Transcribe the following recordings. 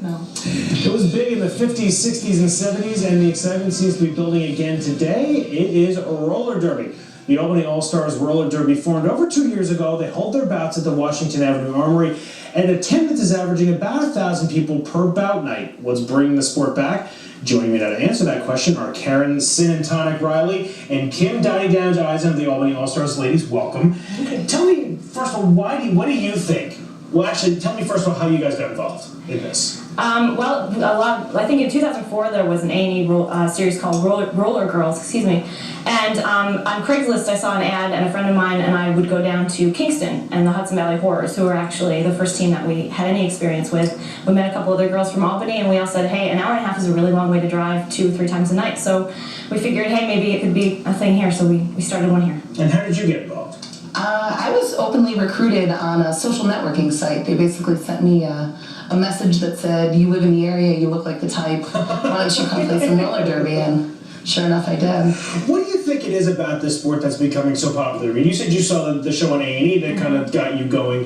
No. It was big in the 50s, 60s, and 70s, and the excitement seems to be building again today. It is roller derby. The Albany All-Stars Roller Derby formed over 2 years ago. They hold their bouts at the Washington Avenue Armory, and attendance is averaging about 1,000 people per bout night. What's bringing the sport back? Joining me now to answer that question are Karen Sin and Tonic Riley and Kim Dottie down to Eisen of the Albany All-Stars. Ladies, welcome. Okay. Tell me, first of all, what do you think? Well, actually, tell me first of all how you guys got involved in this. I think in 2004 there was an A&E series called Roller Girls, and on Craigslist I saw an ad, and a friend of mine and I would go down to Kingston and the Hudson Valley Horrors, who were actually the first team that we had any experience with. We met a couple other girls from Albany, and we all said, hey, an hour and a half is a really long way to drive 2 or 3 times a night, so we figured, hey, maybe it could be a thing here, so we started one here. And how did you get involved? I was openly recruited on a social networking site. They basically sent me a message that said, you live in the area, you look like the type, why don't you come play some roller derby? And sure enough, I did. What do you think it is about this sport that's becoming so popular? I mean, you said you saw the show on A&E that kind of got you going.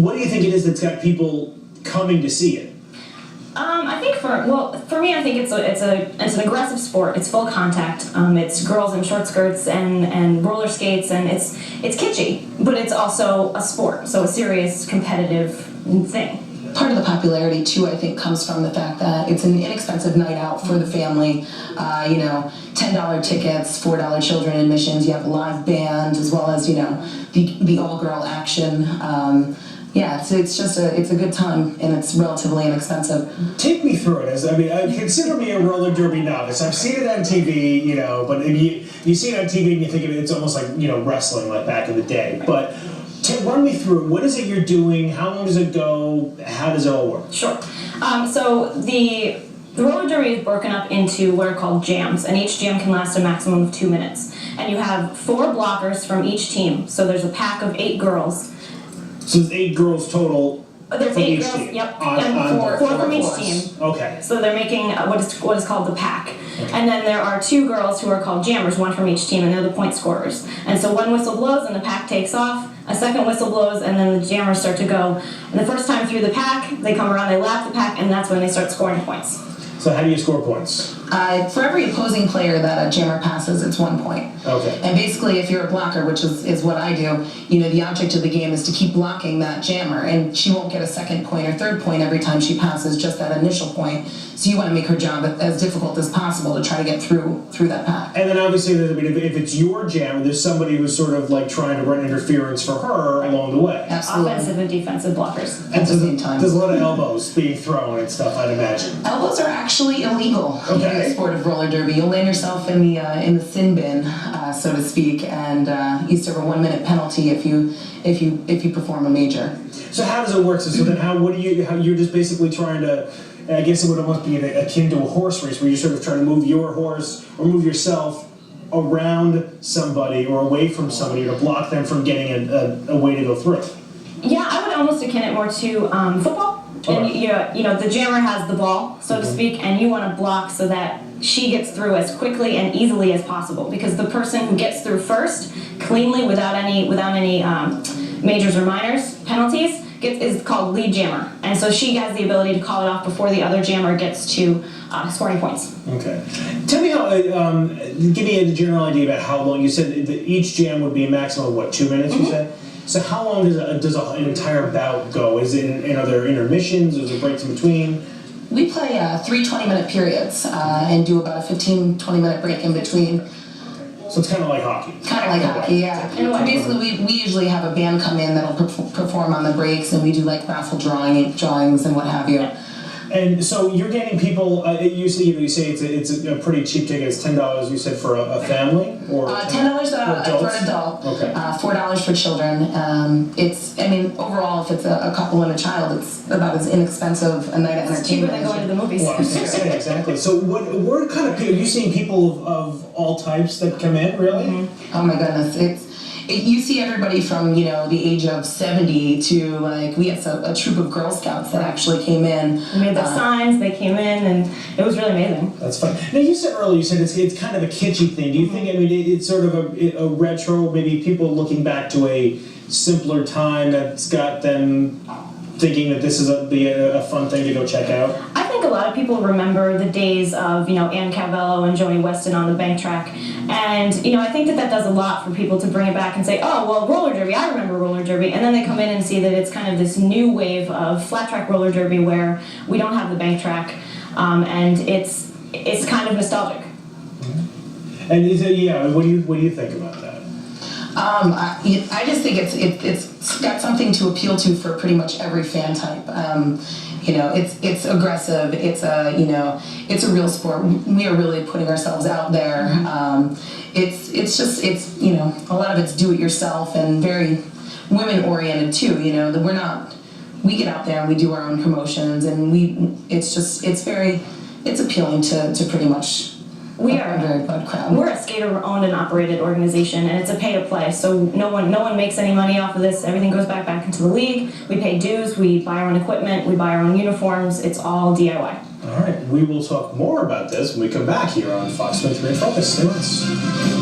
What do you think it is that's got people coming to see it? I think for me, I think it's an aggressive sport. It's full contact. It's girls in short skirts and roller skates, and it's kitschy, but it's also a sport, so a serious competitive thing. Part of the popularity too, I think, comes from the fact that it's an inexpensive night out for the family. $10 tickets, $4 children admissions. You have a live band as well as the all-girl action. It's a good time, and it's relatively inexpensive. Take me through it. Consider me a roller derby novice. I've seen it on TV, but you see it on TV and you think of it, it's almost like wrestling, like back in the day. But run me through it. What is it you're doing? How long does it go? How does it all work? Sure. So the roller derby is broken up into what are called jams, and each jam can last a maximum of 2 minutes. And you have 4 blockers from each team. So there's a pack of 8 girls. So there's 8 girls total. There's 8 girls, team. Yep, and 4 from each team. Okay. So they're making what is called the pack. Okay. And then there are 2 girls who are called jammers, 1 from each team, and they're the point scorers. And so one whistle blows and the pack takes off, a second whistle blows, and then the jammers start to go. And the first time through the pack, they come around, they lap the pack, and that's when they start scoring points. So how do you score points? For every opposing player that a jammer passes, it's 1 point. Okay. And basically, if you're a blocker, which is what I do, the object of the game is to keep blocking that jammer, and she won't get a 2nd point or 3rd point every time she passes, just that initial point. So you want to make her job as difficult as possible to try to get through that pack. And then obviously, if it's your jam, there's somebody who's sort of like trying to run interference for her along the way. Absolutely. Offensive and defensive blockers. At the same time. There's a lot of elbows being thrown and stuff, I'd imagine. Elbows are actually illegal in the sport of roller derby. You'll land yourself in the sin bin, so to speak, and you serve a 1-minute penalty if you perform a major. So how does it work? So then how you're just basically trying to, I guess it would almost be akin to a horse race where you're sort of trying to move your horse or move yourself around somebody or away from somebody to block them from getting a way to go through. Yeah, I would almost akin it more to football. Okay. And the jammer has the ball, so to speak, and you want to block so that she gets through as quickly and easily as possible, because the person who gets through first, cleanly, without any majors or minors, penalties, is called lead jammer. And so she has the ability to call it off before the other jammer gets to scoring points. Okay. Tell me how, give me a general idea about how long. You said that each jam would be a maximum of, 2 minutes, you said? So how long does an entire bout go? Is it, are there intermissions? Is there breaks in between? We play 3 20-minute periods and do about a 15-20-minute break in between. So it's kind of like hockey. Kind of like hockey, yeah. And basically, we usually have a band come in that'll perform on the breaks, and we do like raffle drawings and what have you. And so you're getting people. You say it's a pretty cheap ticket. It's $10. You said for a family, or $10 for an adult. Okay. $4 for children. Overall, if it's a couple and a child, it's about as inexpensive a night of entertainment. It's cheaper than going to the movies. Well, I was going to say, exactly. So what kind of people? Are you seeing people of all types that come in? Really? Mm-hmm. Oh my goodness, you see everybody from the age of 70 to we had a troop of Girl Scouts that actually came in. They made their signs. They came in, and it was really amazing. That's fun. Now you said earlier, it's kind of a kitschy thing. Do you think? It's sort of a retro. Maybe people looking back to a simpler time that's got them thinking that this is be a fun thing to go check out? I think a lot of people remember the days of, Ann Calvello and Joni Weston on the bank track. And, I think that does a lot for people to bring it back and say, oh, well, roller derby, I remember roller derby. And then they come in and see that it's kind of this new wave of flat track roller derby where we don't have the bank track. And it's kind of nostalgic. And what do you think about that? I just think it's got something to appeal to for pretty much every fan type. It's aggressive. It's a real sport. We are really putting ourselves out there. It's a lot of it's do it yourself and very women oriented too. We get out there and we do our own promotions and it's appealing to pretty much. We are a very broad crowd. We're a skater-owned and operated organization, and it's a pay-to-play. So no one makes any money off of this. Everything goes back into the league. We pay dues. We buy our own equipment. We buy our own uniforms. It's all DIY. All right, we will talk more about this when we come back here on Fox 23 Focus. Stay with us.